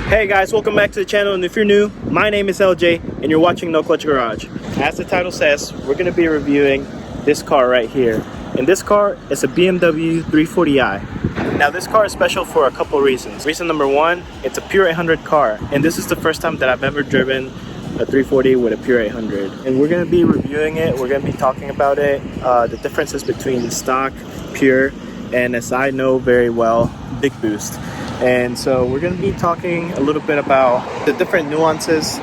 Hey guys, welcome back to the channel, and if you're new, my name is LJ and you're watching NoClutch Garage. As the title says, we're going to be reviewing this car right here. And this car is a BMW 340i. Now this car is special for a couple reasons. Reason number one, it's a pure 800 car, and this is the first time that I've ever driven a 340 with a pure 800. And we're going to be reviewing it, we're going to be talking about it, the differences between stock, pure, and as I know very well, big boost. And so we're going to be talking a little bit about the different nuances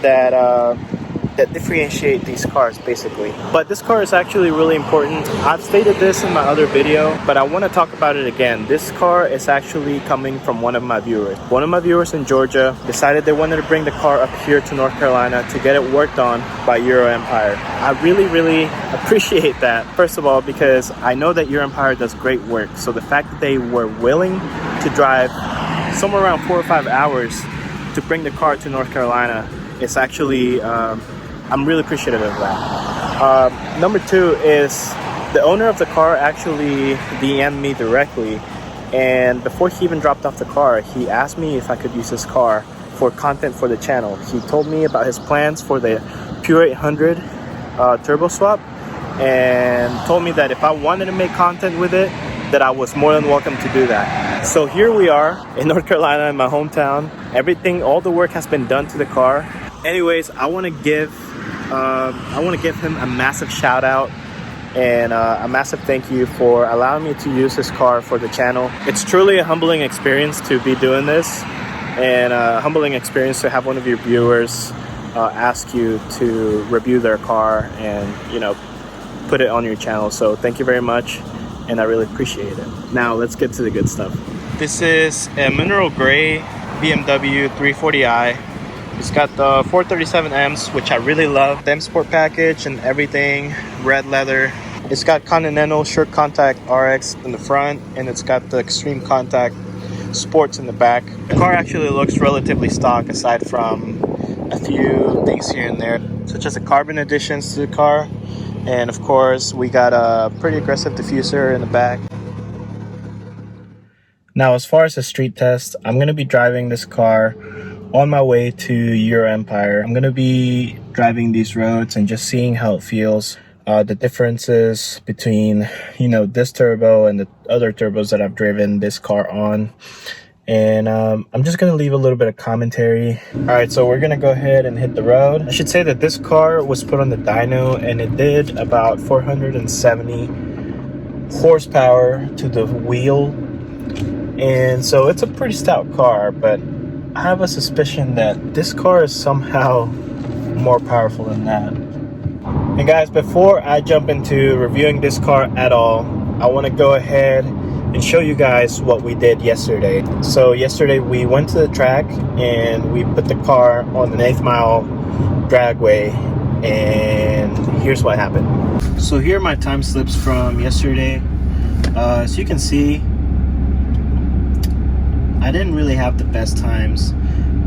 that that differentiate these cars basically. But this car is actually really important. I've stated this in my other video, but I want to talk about it again. This car is actually coming from one of my viewers. One of my viewers in Georgia decided they wanted to bring the car up here to North Carolina to get it worked on by EuroMpire. I really appreciate that, first of all, because I know that EuroMpire does great work. So the fact that they were willing to drive somewhere around 4 or 5 hours to bring the car to North Carolina is actually I'm really appreciative of that. Number two is the owner of the car actually DM'd me directly, and before he even dropped off the car, he asked me if I could use his car for content for the channel. He told me about his plans for the Pure 800 turbo swap, and told me that if I wanted to make content with it, that I was more than welcome to do that. So here we are in North Carolina, in my hometown. Everything, all the work has been done to the car. Anyways, I want to give him a massive shout out and a massive thank you for allowing me to use his car for the channel. It's truly a humbling experience to be doing this, and a humbling experience to have one of your viewers ask you to review their car and, you know, put it on your channel. So thank you very much, and I really appreciate it. Now let's get to the good stuff. This is a mineral gray BMW 340i. It's got the 437Ms, which I really love. The M Sport package and everything, red leather. It's got Continental Short Contact RX in the front, and it's got the Extreme Contact Sports in the back. The car actually looks relatively stock aside from a few things here and there, such as the carbon additions to the car. And of course, we got a pretty aggressive diffuser in the back. Now, as far as the street test, I'm going to be driving this car on my way to EuroMpire. I'm going to be driving these roads and just seeing how it feels. The differences between, you know, this turbo and the other turbos that I've driven this car on. And I'm just going to leave a little bit of commentary. Alright, so we're going to go ahead and hit the road. I should say that this car was put on the dyno, and it did about 470 horsepower to the wheel. And so it's a pretty stout car, but I have a suspicion that this car is somehow more powerful than that. And guys, before I jump into reviewing this car at all, I want to go ahead and show you guys what we did yesterday. So yesterday we went to the track and we put the car on an 1/8 mile dragway, and here's what happened. So here are my time slips from yesterday. As you can see, I didn't really have the best times,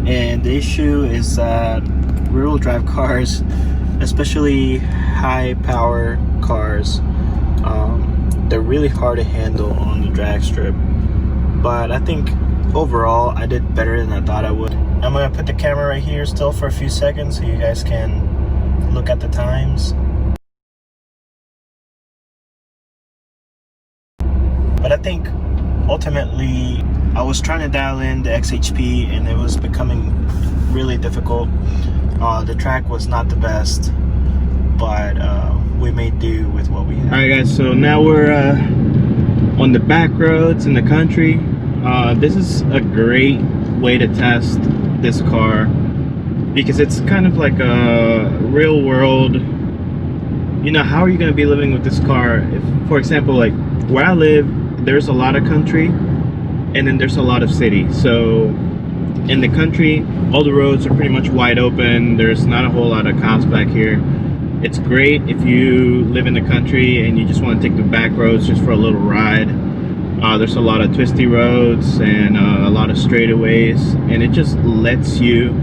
and the issue is that rear-wheel drive cars, especially high power cars, they're really hard to handle on the drag strip. But I think overall I did better than I thought I would. I'm gonna put the camera right here still for a few seconds so you guys can look at the times. But I think ultimately I was trying to dial in the XHP, and it was becoming really difficult. The track was not the best, but we made do with what we had. Alright guys, so now we're on the back roads in the country. This is a great way to test this car because it's kind of like a real world, you know, how are you going to be living with this car? If, for example, like where I live, there's a lot of country and then there's a lot of city. So in the country, all the roads are pretty much wide open. There's not a whole lot of cops back here. It's great if you live in the country and you just want to take the back roads just for a little ride. There's a lot of twisty roads and a lot of straightaways, and it just lets you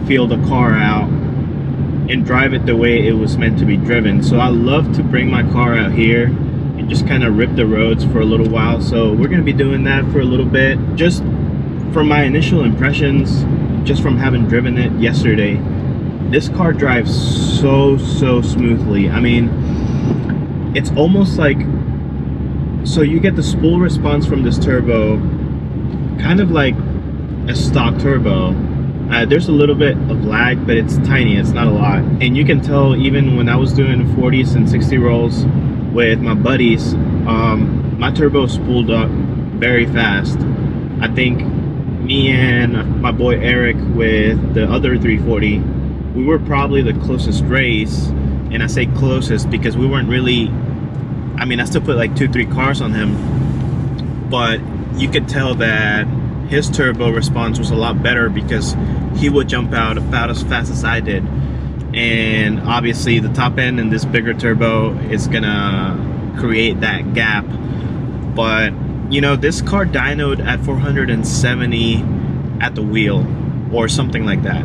feel the car out and drive it the way it was meant to be driven. So I love to bring my car out here and just kind of rip the roads for a little while. So we're going to be doing that for a little bit, just from my initial impressions, just from having driven it yesterday, this car drives so smoothly. I mean, it's almost like, so you get the spool response from this turbo, kind of like a stock turbo. There's a little bit of lag, but it's tiny, it's not a lot. And you can tell even when I was doing 40s and 60 rolls with my buddies, my turbo spooled up very fast. I think me and my boy Eric with the other 340, we were probably the closest race. And I say closest because we weren't really, I mean, I still put like 2-3 cars on him, but you could tell that his turbo response was a lot better because he would jump out about as fast as I did. And obviously the top end and this bigger turbo is gonna create that gap. But you know, this car dynoed at 470 at the wheel or something like that.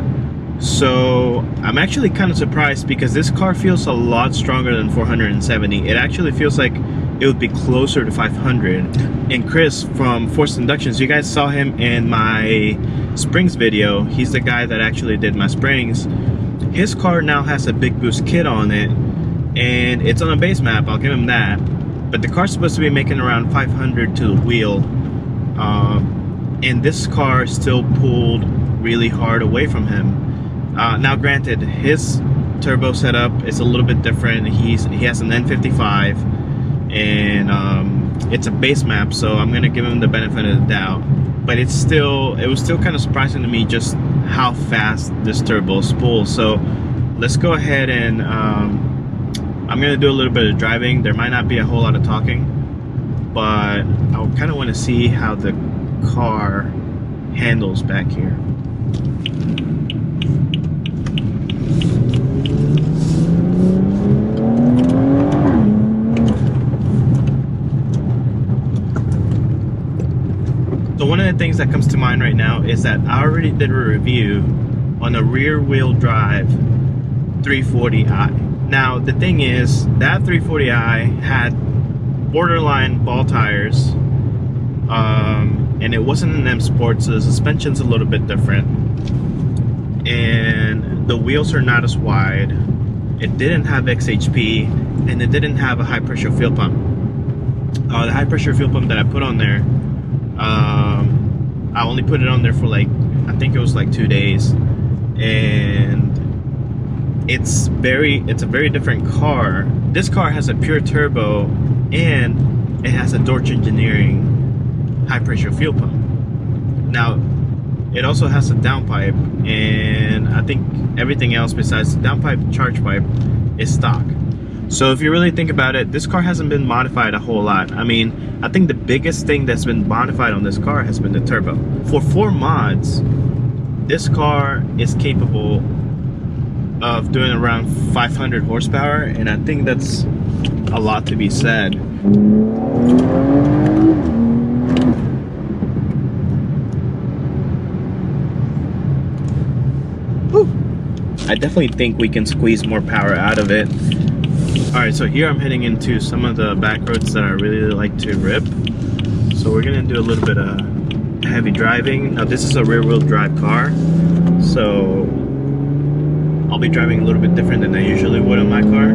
So I'm actually kind of surprised because this car feels a lot stronger than 470. It actually feels like it would be closer to 500. And Chris from Forced Inductions, you guys saw him in my springs video. He's the guy that actually did my springs. His car now has a big boost kit on it, and it's on a base map, I'll give him that. But the car's supposed to be making around 500 to the wheel. And this car still pulled really hard away from him. Now granted, his turbo setup is a little bit different. He has an N55, and it's a base map, so I'm gonna give him the benefit of the doubt. But it was still kind of surprising to me just how fast this turbo spools. So let's go ahead and I'm gonna do a little bit of driving. There might not be a whole lot of talking, but I kind of want to see how the car handles back here. So one of the things that comes to mind right now is that I already did a review on a rear wheel drive 340i. Now the thing is, that 340i had borderline ball tires, and it wasn't an M Sport, so the suspension's a little bit different, and the wheels are not as wide. It didn't have XHP, and it didn't have a high pressure fuel pump. The high pressure fuel pump that I put on there, I only put it on there for like, I think it was like 2 days, and it's a very different car. This car has a pure turbo, and it has a Dorch Engineering high pressure fuel pump. Now it also has a downpipe, and I think everything else besides the downpipe charge pipe is stock. So if you really think about it, this car hasn't been modified a whole lot. I mean, I think the biggest thing that's been modified on this car has been the turbo. For 4 mods, this car is capable of doing around 500 horsepower, and I think that's a lot to be said. Whew. I definitely think we can squeeze more power out of it. Alright, so here I'm heading into some of the back roads that I really like to rip. So we're gonna do a little bit of heavy driving. Now this is a rear wheel drive car, so I'll be driving a little bit different than I usually would on my car.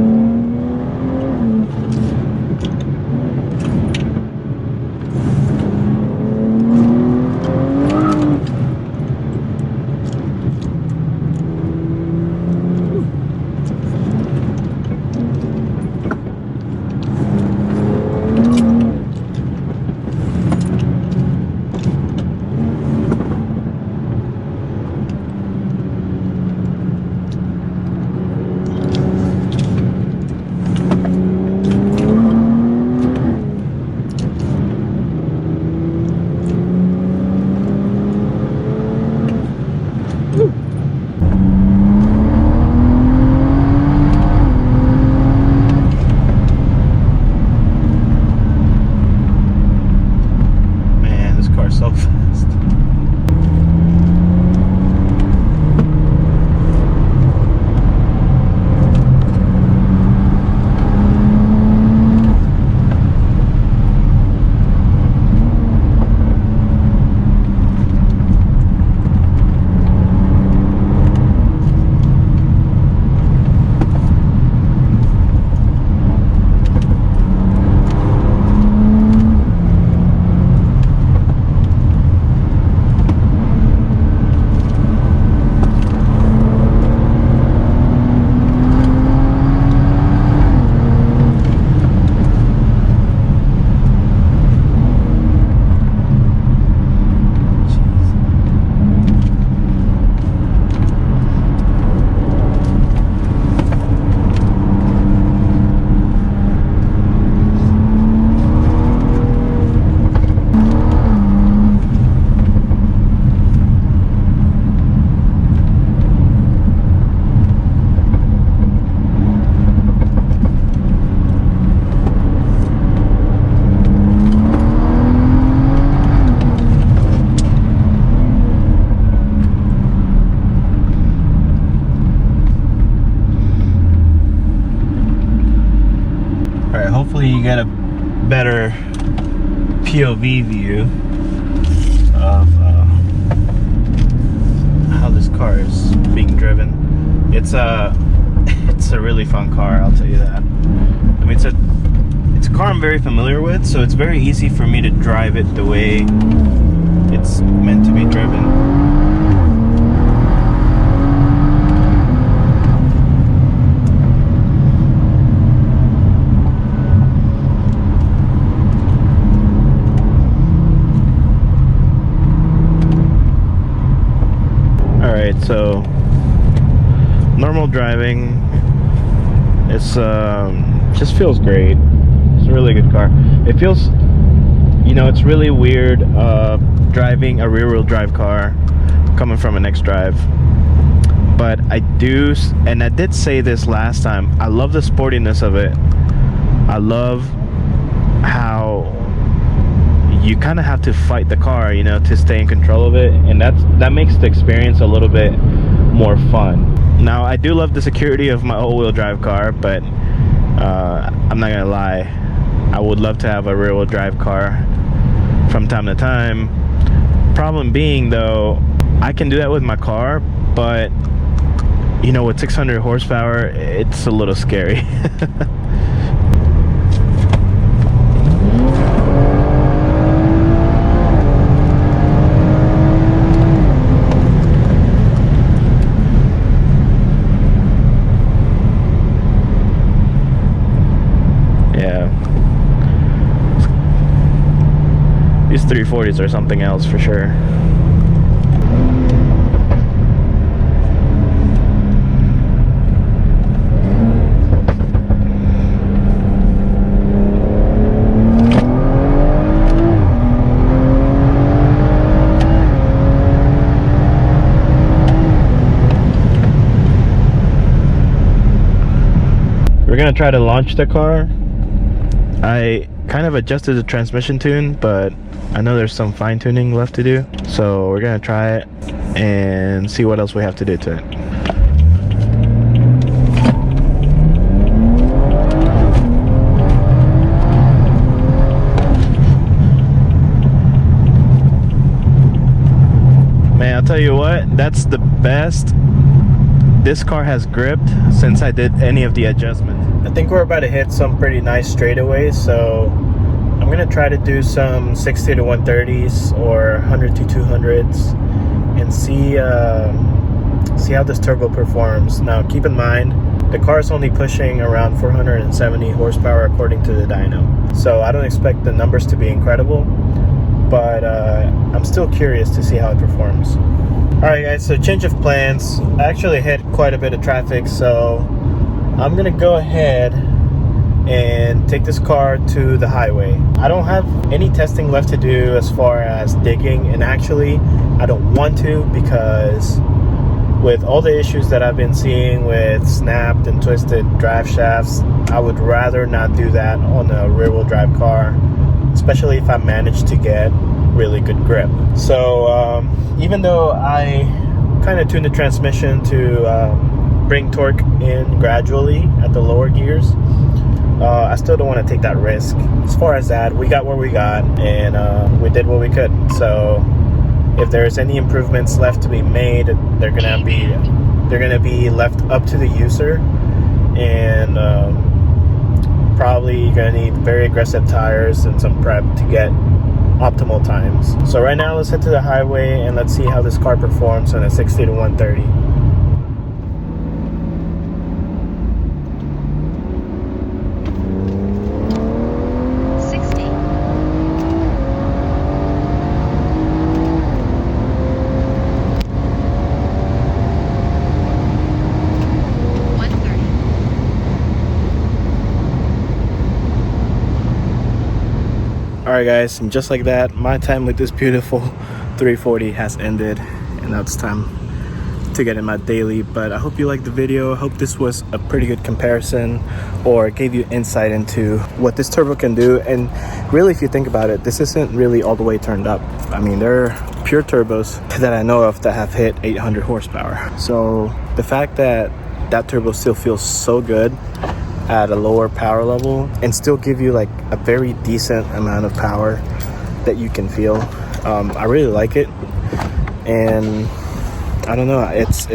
get a better POV view of how this car is being driven. It's a really fun car, I'll tell you that. I mean, it's a car I'm very familiar with, so it's very easy for me to drive it the way it's meant to be driven. Alright, so normal driving, it's just feels great. It's a really good car. It feels, you know, it's really weird driving a rear-wheel drive car coming from an xDrive, but I do, and I did say this last time, I love the sportiness of it. I love how you kind of have to fight the car, you know, to stay in control of it, and that makes the experience a little bit more fun. Now, I do love the security of my all-wheel drive car, but I'm not gonna lie, I would love to have a rear-wheel drive car from time to time. Problem being, though, I can do that with my car, but you know, with 600 horsepower, it's a little scary. These 340s are something else for sure. We're gonna try to launch the car. I kind of adjusted the transmission tune, but I know there's some fine tuning left to do, so we're gonna try it and see what else we have to do to it. Man, I'll tell you what, that's the best this car has gripped since I did any of the adjustments. I think we're about to hit some pretty nice straightaways, so I'm gonna try to do some 60 to 130s or 100 to 200s and see how this turbo performs. Now, keep in mind, the car is only pushing around 470 horsepower according to the dyno, so I don't expect the numbers to be incredible, but I'm still curious to see how it performs. Alright guys, so change of plans. I actually hit quite a bit of traffic, so I'm gonna go ahead and take this car to the highway. I don't have any testing left to do as far as digging, and actually I don't want to, because with all the issues that I've been seeing with snapped and twisted drive shafts, I would rather not do that on a rear-wheel drive car, especially if I manage to get really good grip. So even though I kind of tuned the transmission to bring torque in gradually at the lower gears, I still don't want to take that risk. As far as that, we got what we got, and we did what we could. So if there's any improvements left to be made, they're gonna be left up to the user, and probably you're gonna need very aggressive tires and some prep to get optimal times. So right now, let's head to the highway and let's see how this car performs on a 60 to 130. Alright guys, and just like that, my time with this beautiful 340 has ended, and now it's time to get in my daily. But I hope you liked the video. I hope this was a pretty good comparison, or gave you insight into what this turbo can do. And really, if you think about it, this isn't really all the way turned up. I mean, there are pure turbos that I know of that have hit 800 horsepower. So the fact that that turbo still feels so good at a lower power level and still give you like a very decent amount of power that you can feel. I really like it, and I don't know, it's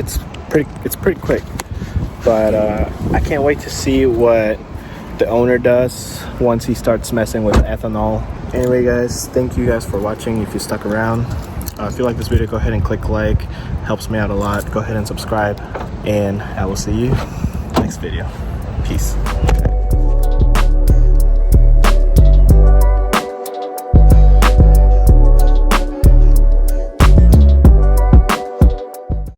pretty quick, but I can't wait to see what the owner does once he starts messing with ethanol. Anyway guys, thank you guys for watching. If you stuck around, if you like this video, go ahead and click like, helps me out a lot. Go ahead and subscribe, and I will see you next video. Peace.